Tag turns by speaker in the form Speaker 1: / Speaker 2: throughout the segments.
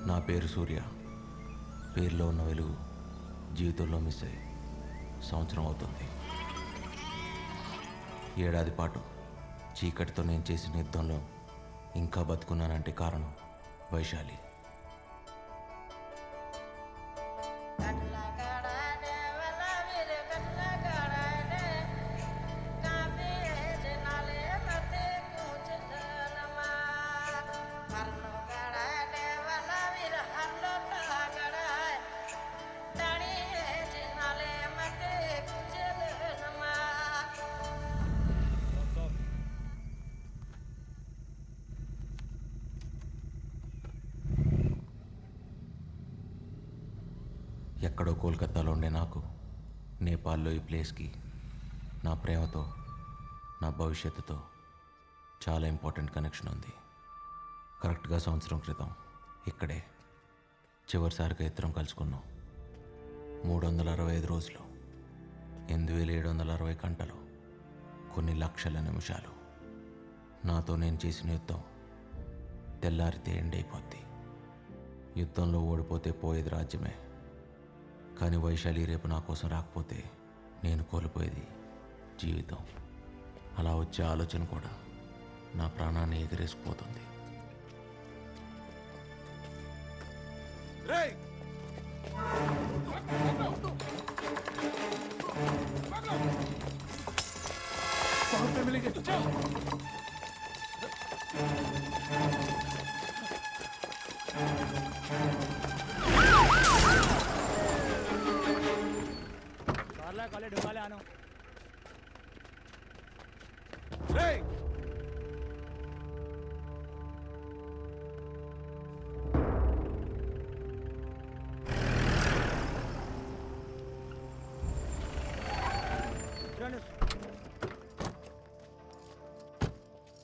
Speaker 1: నా పేరు సూర్య. పేరులో ఉన్న వెలుగు జీవితంలో మిస్ అయ్యి సంవత్సరం అవుతుంది. ఏడాది పాటు చీకటితో నేను చేసిన యుద్ధంలో ఇంకా బతుకున్నానంటే కారణం వైశాలి. ఎక్కడో కోల్కతాలో ఉండే నాకు నేపాల్లో ఈ ప్లేస్కి నా ప్రేమతో, నా భవిష్యత్తుతో చాలా ఇంపార్టెంట్ కనెక్షన్ ఉంది. కరెక్ట్గా సంవత్సరం క్రితం ఇక్కడే చివరిసారిగా ఇద్దరం కలుసుకున్నాం. 365 రోజులు, 8760 గంటలు, కొన్ని లక్షల నిమిషాలు. నాతో నేను చేసిన యుద్ధం తెల్లారితే ఎండ్ అయిపోద్ది. యుద్ధంలో ఓడిపోతే పోయేది రాజ్యమే, కానీ వైశాలి రేపు నా కోసం రాకపోతే నేను కోల్పోయేది జీవితం. అలా వచ్చే ఆలోచన కూడా నా ప్రాణాన్ని ఎగరేసుకుపోతుంది.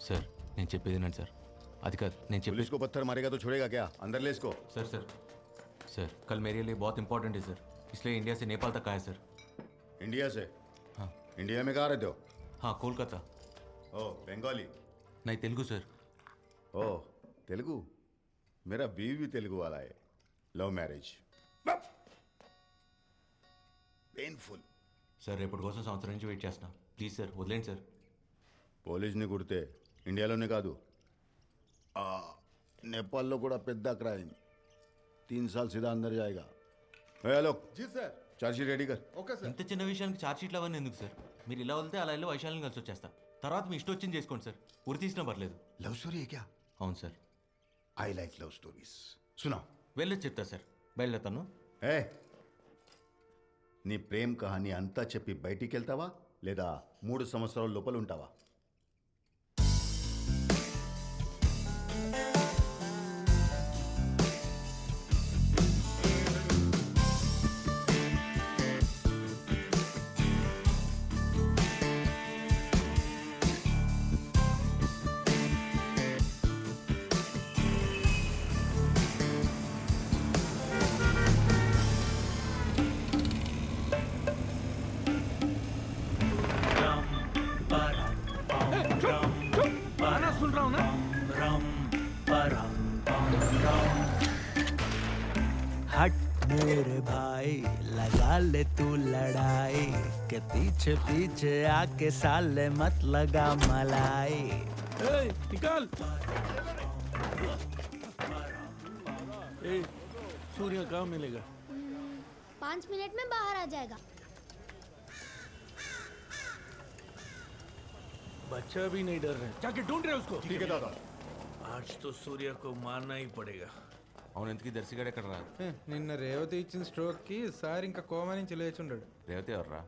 Speaker 1: सर నేను చెప్పేది వినండి సార్. అది కాదు నేను చెప్పేది.
Speaker 2: पुलिस को पत्थर मारेगा तो छोड़ेगा क्या? अंदर ले इसको।
Speaker 1: सर सर सर कल मेरे लिए बहुत इंपॉर्टेंट है सर, इसलिए इंडिया से नेपाल तक आया सर.
Speaker 2: इंडिया से?
Speaker 1: हाँ.
Speaker 2: इंडिया में कहाँ रहते हो?
Speaker 1: हाँ कोलकाता.
Speaker 2: ओ बंगाली?
Speaker 1: नहीं तेलुगु सर.
Speaker 2: ओ तेलुगु? मेरा बीवी भी तेलुगु वाला है. Love marriage. पेनफुल.
Speaker 1: సార్ రేపటి కోసం సంవత్సరం నుంచి వెయిట్ చేస్తున్నా. ప్లీజ్ సార్ వదిలేండి సార్.
Speaker 2: పోలీస్ని కుడితే ఇండియాలోనే కాదు నేపాల్లో కూడా పెద్ద క్రైమ్. 3 साल सीधा अंदर जाएगा. हेलो
Speaker 3: जी सर.
Speaker 2: चार्जशीट रेडी कर.
Speaker 3: Okay sir.
Speaker 1: ఇంత చిన్న విషయానికి ఛార్జ్ షీట్లు అవన్నీ ఎందుకు సార్? మీరు ఇలా వెళ్తే అలా వెళ్ళి వైశాలిని కలిసి వచ్చేస్తా. తర్వాత మీ ఇష్టం వచ్చింది చేసుకోండి సార్. ఉరి తీసినా పర్లేదు.
Speaker 2: लव स्टोरी है क्या?
Speaker 1: అవును sir.
Speaker 2: I like love stories. सुनाओ.
Speaker 1: వెళ్ళి చెప్తా సార్. బయలుదేరుతాను.
Speaker 2: ఏ నీ ప్రేమ్ కహాని అంతా చెప్పి బయటికి వెళ్తావా లేదా 3 సంవత్సరాల లోపల ఉంటావా?
Speaker 4: हट मेरे भाई लगा ले तू लड़ाई के पीछे पीछे आके साले मत लगा मलाई.
Speaker 5: निकाल. सूर्य कहाँ मिलेगा?
Speaker 6: 5 मिनट में बाहर आ जाएगा.
Speaker 5: बच्चा भी नहीं डर रहे. जाके ढूंढ रहे उसको.
Speaker 2: ठीक है दादा.
Speaker 5: आज तो सूर्य को मारना ही पड़ेगा.
Speaker 1: అవును ఎందుకు దర్శిగాడు ఎక్కడ రా?
Speaker 7: నిన్న రేవతి ఇచ్చిన స్ట్రోక్కి సార్ ఇంకా కోమా నుంచి లేచుండాడు.
Speaker 1: రేవతి ఎవర్రా?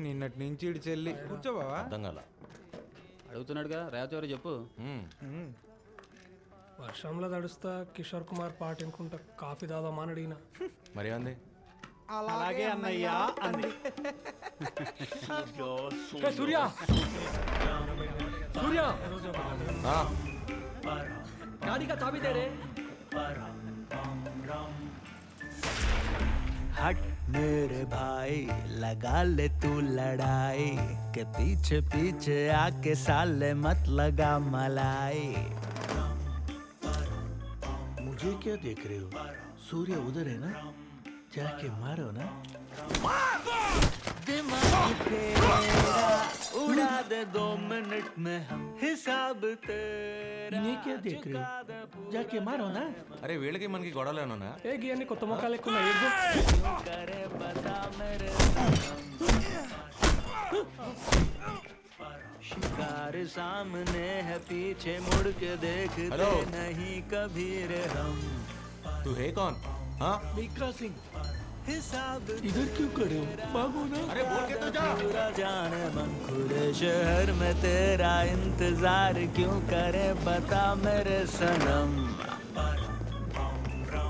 Speaker 7: నిన్నటి నుంచి ఇటు చెల్లి. కూర్చోబావా?
Speaker 1: అర్థం కాల.
Speaker 8: అడుగుతున్నాడుగా రేవతి ఎవరో చెప్పు.
Speaker 9: వర్షంలో తడుస్తా కిషోర్ కుమార్ పాట అనుకుంటా కాఫీ దాదామా అని అడిగిన.
Speaker 1: మరి అంది
Speaker 4: అలాగే అన్నయ్యా అంది.
Speaker 9: సూర్య సూర్య गाड़ी का चाबी दे रे.
Speaker 4: हट मेरे भाई लगा ले तू लड़ाई के पीछे पीछे आके साले मत लगा मलाई.
Speaker 5: मुझे क्या देख रहे हो? सूर्य उधर है ना, जाके मारो ना।
Speaker 4: दिमाग तेरा उड़ा दे 2 मिनट में हम हिसाब तेरा
Speaker 5: इन्हें क्या देख रहे हो? जाके मारो ना।
Speaker 1: అరే వీళ్ళకి మనకి గొడవలేనా?
Speaker 9: ఏ గీయన్ని కొత్త మొక్కలు ఎక్కువ ఏదో
Speaker 4: क्यों करे बता मेरे शिकार सामने है पीछे मुड़ के देखते
Speaker 1: हेलो।
Speaker 4: नहीं कभी रे हम
Speaker 1: तू है कौन? हाँ?
Speaker 5: मीका सिंह,
Speaker 4: हिसाब
Speaker 5: इधर क्यों खड़े हो? भागो ना।
Speaker 1: अरे बोल के तो जा।
Speaker 4: पूरा जाने मन खुले शहर में तेरा इंतजार क्यों करे बता मेरे सनम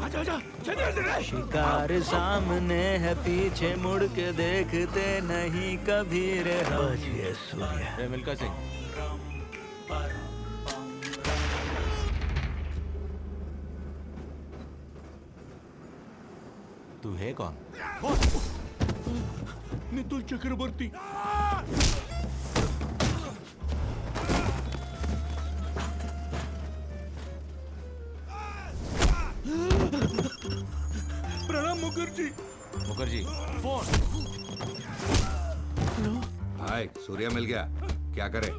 Speaker 5: आजा आजा, चल इधर।
Speaker 4: शिकार सामने है पीछे मुड़ के देखते नहीं कभी रे हम
Speaker 5: ये सूर्य।
Speaker 1: రే మిల్కా సింగ్, तू है कौन?
Speaker 5: मितुल चक्रवर्ती। प्रणाम मुखर्जी।
Speaker 1: मुखर्जी फोन।
Speaker 3: हाय, सूर्या मिल गया। क्या करे?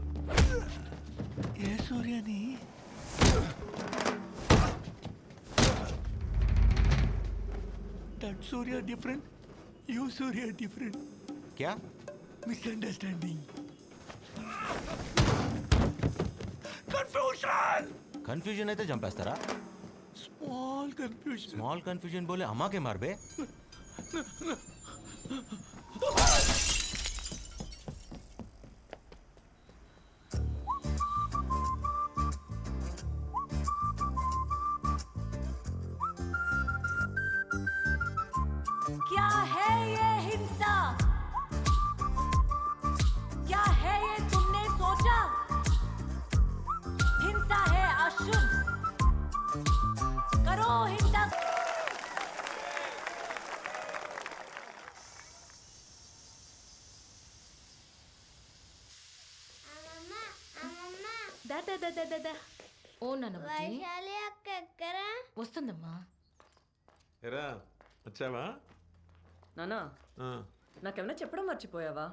Speaker 5: ये सूर्य नहीं। That Surya different, you Surya different.
Speaker 1: क्या?
Speaker 5: Misunderstanding. Confusion.
Speaker 1: కన్ఫ్యూజన్ అయితే చంపేస్తారా?
Speaker 5: Small confusion.
Speaker 1: స్మాల్ కన్ఫ్యూజన్ బోలే అమ్మాకే మారబే.
Speaker 10: क्या है ये हिंसा? क्या है ये तुमने सोचा? हिंसा है अशुभ, करो हिंसा।
Speaker 6: అమ్మమ్మ
Speaker 10: దా ఓ నాన్న
Speaker 6: వైశాలి అక్క ఎక్కరా?
Speaker 10: వస్తుందమ్మా.
Speaker 11: ఎరా వచ్చావా?
Speaker 12: నానా
Speaker 11: ఆ,
Speaker 12: నాకేమైనా చెప్పడం మర్చిపోయావా?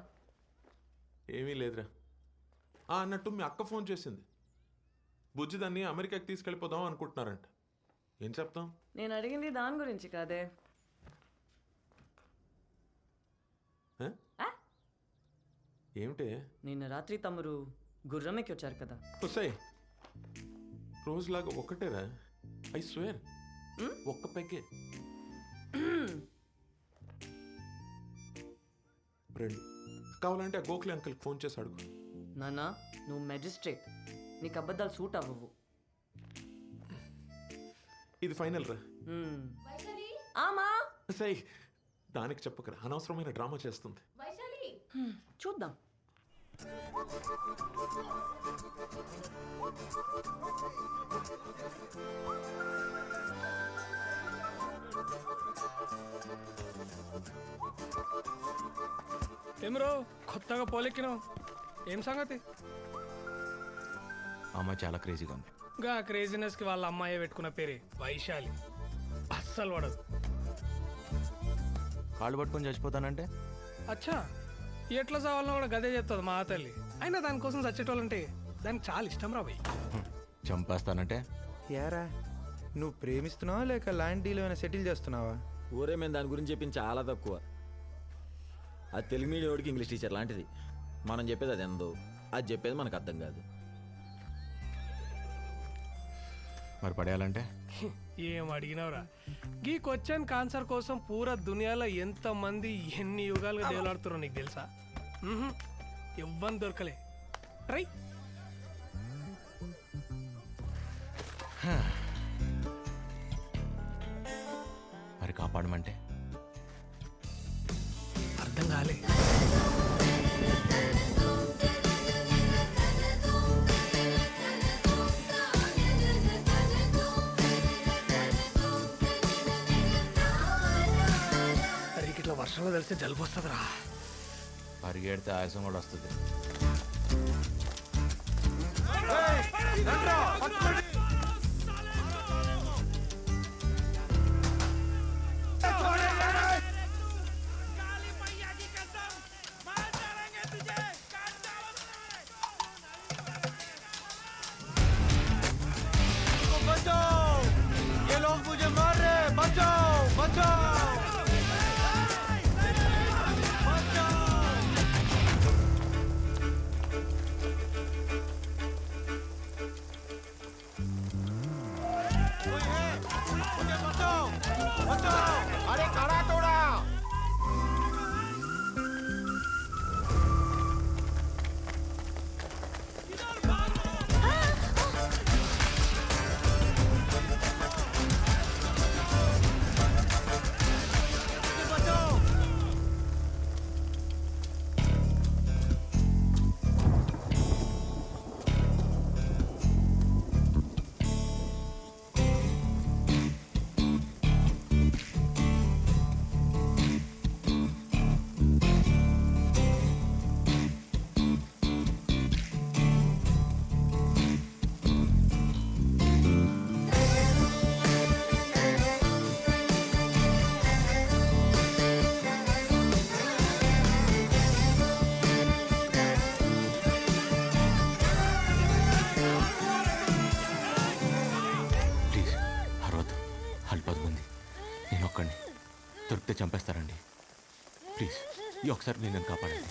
Speaker 11: ఏమీ లేదురా. అన్నట్టు మీ అక్క ఫోన్ చేసింది. బుజ్జి దాన్ని అమెరికాకి తీసుకెళ్ళిపోదాం అనుకుంటున్నారంట. ఏం చెప్తాం?
Speaker 12: నేను అడిగింది దాని గురించి కాదే.
Speaker 11: ఆ?
Speaker 12: ఆ?
Speaker 11: ఏమిటే?
Speaker 12: నిన్న రాత్రి తమరు గుర్రం ఎక్కి వచ్చారు కదా.
Speaker 11: వస్తాయి రోజులాగా ఒక్కటేరా. ఐ స్వేర్ ఒక్క పెగ్గే. రెండు కావాలంటే ఆ గోఖలే అంకుల్కి ఫోన్ చేసి అడుగు.
Speaker 12: నానా నువ్వు మెజిస్ట్రేట్, నీకు అబద్ధాలు సూట్ అవ్వవు.
Speaker 11: ఇది ఫైనల్ రా.
Speaker 12: ఆమా
Speaker 11: సై దానికి చెప్పకరా, అనవసరమైన డ్రామా చేస్తుంది.
Speaker 12: చూద్దాం.
Speaker 9: ఏమరో కొత్తగా పోలెక్కినావు, ఏం సంగతి?
Speaker 1: అమ్మాయి చాలా క్రేజీగా ఉంది.
Speaker 9: గా క్రేజీనెస్కి వాళ్ళ అమ్మాయి పెట్టుకున్న పేరే వైశాలి. అస్సలు పడదు.
Speaker 1: కాళ్ళు పట్టుకొని చచ్చిపోతానంటే
Speaker 9: అచ్చా, ఎట్లా చావాలన్నా కూడా గదే చెప్తుంది మా తల్లి. అయినా దానికోసం చచ్చేటోళ్ళంటే దానికి చాలా ఇష్టం రా భయ్.
Speaker 1: చంపేస్తానంటే
Speaker 7: యారా నువ్వు ప్రేమిస్తున్నావా లేక ల్యాండ్ డీల్ ఏమైనా సెటిల్ చేస్తున్నావా?
Speaker 13: ఊరే మేము దాని గురించి చెప్పింది చాలా తక్కువ. అది తెలుగు మీడియం ఇంగ్లీష్ టీచర్ లాంటిది. మనం చెప్పేది అది ఎందో, అది చెప్పేది మనకు అర్థం కాదు.
Speaker 1: మరి పడేయాలంటే
Speaker 9: ఏం అడిగినవరా? గీ క్వశ్చన్ ఆన్సర్ కోసం పూరా దునియాలో ఎంతమంది ఎన్ని యుగాలుగా దేవులాడుతారో నీకు తెలుసా? ఎవ్వని దొరకలే. ట్రై.
Speaker 1: మరి కాపాడమంటే
Speaker 9: అర్థం కాలే. ఇట్లా వర్షంలో తెలిస్తే జలుబు వస్తుందిరా.
Speaker 1: పరిగెడితే ఆయాసం కూడా వస్తుంది.
Speaker 14: अरे खड़ा थोड़ा
Speaker 1: దొరికితే చంపేస్తారండి. ప్లీజ్ ఈ ఒకసారి నేను కాపాడండి.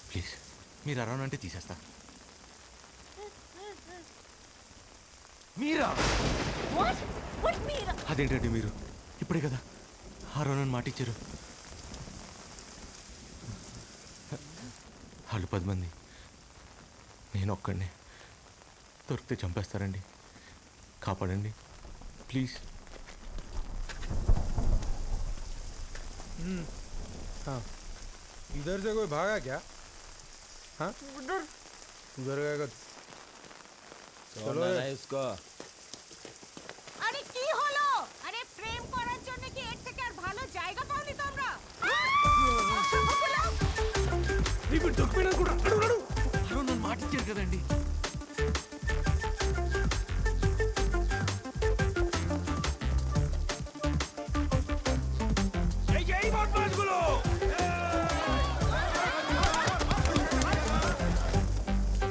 Speaker 1: ప్లీజ్ మీరు అరౌండ్ అంటే తీసేస్తా. మీరా? అదేంటండి మీరు ఇప్పుడే కదా అరౌండ్ మాట ఇచ్చారు. వాళ్ళు 10 మంది, నేను ఒక్కడిని. దొరికితే చంపేస్తారండి. కాపాడండి ప్లీజ్.
Speaker 7: हाँ इधर से कोई भागा क्या? हाँ उधर गएगा
Speaker 13: চলো इसको।
Speaker 15: আরে কি হলো? আরে প্রেম করার জন্য কি এর থেকে আর ভালো জায়গা পাওনি তোমরা?
Speaker 9: ఇప్పుడు దొక్కినా కూడా అడుగు నన్ను మాట ఇచ్చారు కదండి.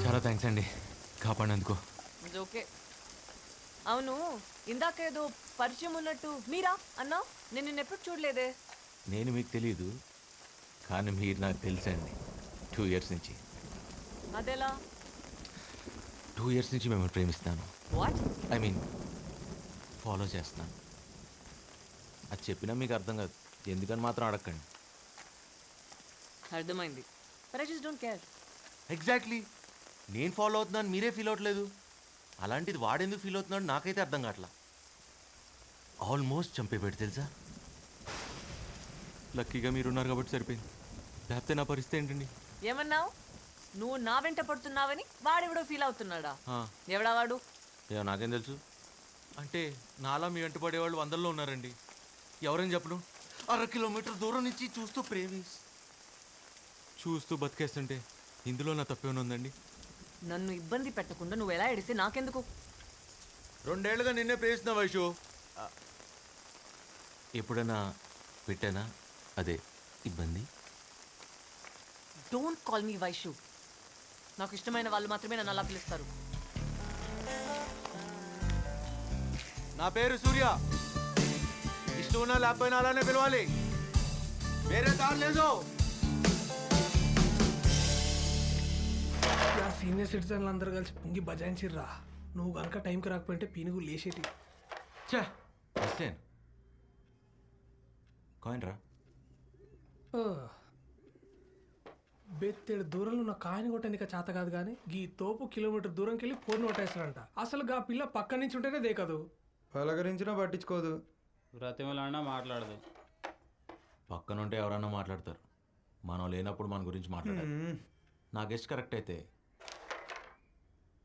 Speaker 9: చాలా థ్యాంక్స్ అండి కాపాడినందుకు.
Speaker 12: ఓకే. అవును ఇందాక ఏదో పరిచయం ఉన్నట్టు మీరా అన్నా? నేను నిన్న ఎప్పుడు చూడలేదే.
Speaker 1: నేను మీకు తెలియదు కానీ మీరు నాకు తెలుసండి. 2 years నుంచి.
Speaker 12: అదెలా?
Speaker 1: 2 years నుంచి మిమ్మల్ని ప్రేమిస్తాను.
Speaker 12: వాట్?
Speaker 1: ఐ మీన్ ఫాలో చేస్తాను. అది చెప్పినా మీకు అర్థం కాదు, ఎందుకని మాత్రం అడగండి.
Speaker 12: అర్థమైంది. But I just don't care.
Speaker 1: Exactly. నేను ఫాలో అవుతున్నాను మీరే ఫీల్ అవ్వట్లేదు. అలాంటిది వాడెందుకు ఫీల్ అవుతున్నాడు నాకైతే అర్థం కావట్లా. ఆల్మోస్ట్ చంపేపెట్టి తెలుసా. లక్కీగా మీరున్నారు కాబట్టి సరిపోయింది, లేకపోతే నా పరిస్థితి ఏంటండి.
Speaker 12: ఏమన్నావు? నువ్వు నా వెంట పడుతున్నావని వాడెవడో ఫీల్ అవుతున్నాడా? ఎవడా వాడు?
Speaker 1: ఏమో నాకేం తెలుసు. అంటే నాలా మీ వెంట పడేవాళ్ళు 100లో ఉన్నారండి. ఎవరని చెప్పను. 1/2 కిలోమీటర్ దూరం నుంచి చూస్తూ బతికేస్తుంటే ఇందులో నా తప్పేమైనా ఉందండి?
Speaker 12: నన్ను ఇబ్బంది పెట్టకుండా నువ్వు ఎలా ఎడితే నాకెందుకు?
Speaker 1: 2 ఏళ్ళుగా నిన్నే ప్రేమిస్తున్నా వైషు. ఎప్పుడైనా పెట్టానా అదే ఇబ్బంది?
Speaker 12: Don't call me Vaishu. నాకు ఇష్టమైన వాళ్ళు మాత్రమే నన్ను అలా పిలుస్తారు.
Speaker 1: నా పేరు సూర్య. ఇష్టం ఉన్నా లేకపోయినా అలానే పిలవాలి, వేరే దారి లేదు.
Speaker 9: సీనియర్ సిటిజన్లు అందరూ కలిసి పొంగి బజాయించిర్రా. నువ్వు కనుక టైంకి రాకపోయింటే పీనుగు లేచేటి.
Speaker 1: కాయిన్ రా.
Speaker 9: బెత్తేడు దూరంలో ఉన్న కాయిన్ కొట్టేందుకు చేత కాదు కానీ ఈ తోపు కిలోమీటర్ దూరంకి వెళ్ళి ఫోన్ కొట్టేస్తాడంట. అసలు గా పిల్ల పక్క నుంచి ఉంటేనే దేకదు,
Speaker 7: పలకరించినా పట్టించుకోదు,
Speaker 8: బ్రతిమలాడినా మాట్లాడదు.
Speaker 1: పక్కనుంటే ఎవరన్నా మాట్లాడతారు, మనం లేనప్పుడు మన గురించి మాట్లాడారు. నా గెస్ట్ కరెక్ట్ అయితే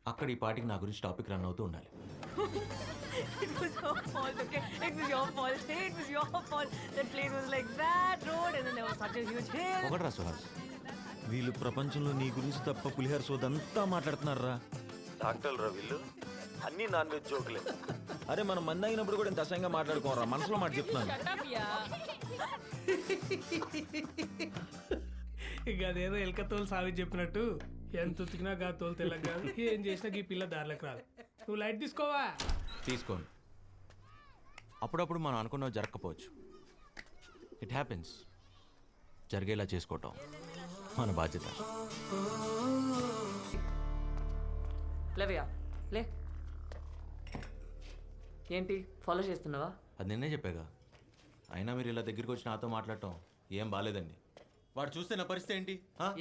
Speaker 1: అక్కడ ఈ పాటికి నా గురించి టాపిక్ రన్ అవుతూ ఉండాలి.
Speaker 12: It was your fault, okay? It was your fault. It was your fault. That place was like that road and then there was such a huge hill.
Speaker 1: ఒకటి సుహాస్,
Speaker 13: వీళ్ళు ప్రపంచంలో నీ గురించి తప్ప పులిహార సోదంతా మాట్లాడుతున్నారా? డాక్టర్లు రా వీళ్ళు, అన్ని నాన్ వెజ్ జోకులే. అరే మనం మంది అయినప్పుడు కూడా ఇంత అసహ్యంగా మాట్లాడుకోరా, మనసులో మాట చెప్తున్నాను.
Speaker 9: ఇక అదేదో ఎలక తోలు సావి చెప్పినట్టు ఎంత ఉతికినా గా తోలు తెల్లక కాదు, ఏం చేసినా ఈ పిల్ల దారిలోకి రాదు. నువ్వు లైట్ తీసుకోవా?
Speaker 1: తీసుకోను. అప్పుడప్పుడు మనం అనుకున్నవి జరగకపోవచ్చు. It happens. జరిగేలా చేసుకోవటం మన బాధ్యత.
Speaker 12: లేవయ్యా లే. ఏంటి ఫాలో చేస్తున్నావా?
Speaker 1: అది నిన్నే చెప్పాగా. అయినా మీరు ఇలా దగ్గరికి వచ్చి నాతో మాట్లాడటం ఏం బాలేదండి. వాడు చూస్తే నా పరిస్థితి ఏంటి?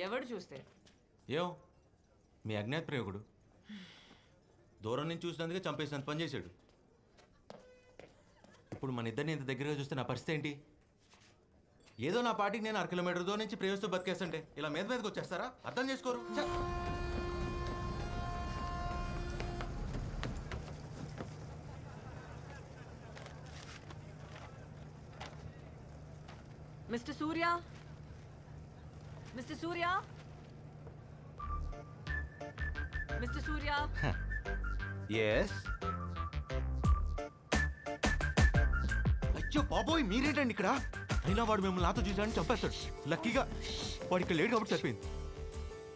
Speaker 12: ఎవడు చూస్తే?
Speaker 1: ఏం మీ అజ్ఞాత ప్రేమికుడు దూరం నుంచి చూసినందుకే చంపేసినంత పని చేశాడు. ఇప్పుడు మన ఇద్దరిని ఇంత దగ్గరగా చూస్తే నా పరిస్థితి ఏంటి? ఏదో నా పార్టీకి నేను 1 కిలోమీటర్ దూరం నుంచి ప్రేమిస్తూ బతికేస్తుంటే ఇలా మీదకి వచ్చేస్తారా? అర్థం చేసుకోరు.
Speaker 12: మిస్టర్ సూర్య, మిస్టర్ సూర్య, మిస్టర్ సూర్య.
Speaker 1: ఎస్. అయ్యో బాబోయ్, మీరేంటండి ఇక్కడ? అయినా వాడు మిమ్మల్ని నాతో చూసాడని చంపేస్తాడు. లక్కీగా వాడు ఇక్కడ లేడు కాబట్టి సరిపోయింది.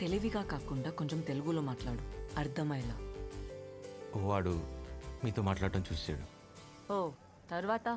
Speaker 12: తెలివిగా కాకుండా కొంచెం తెలుగులో మాట్లాడు, అర్థమయ్యేలా.
Speaker 1: వాడు మీతో మాట్లాడటం చూసాడు.
Speaker 12: ఓ తర్వాత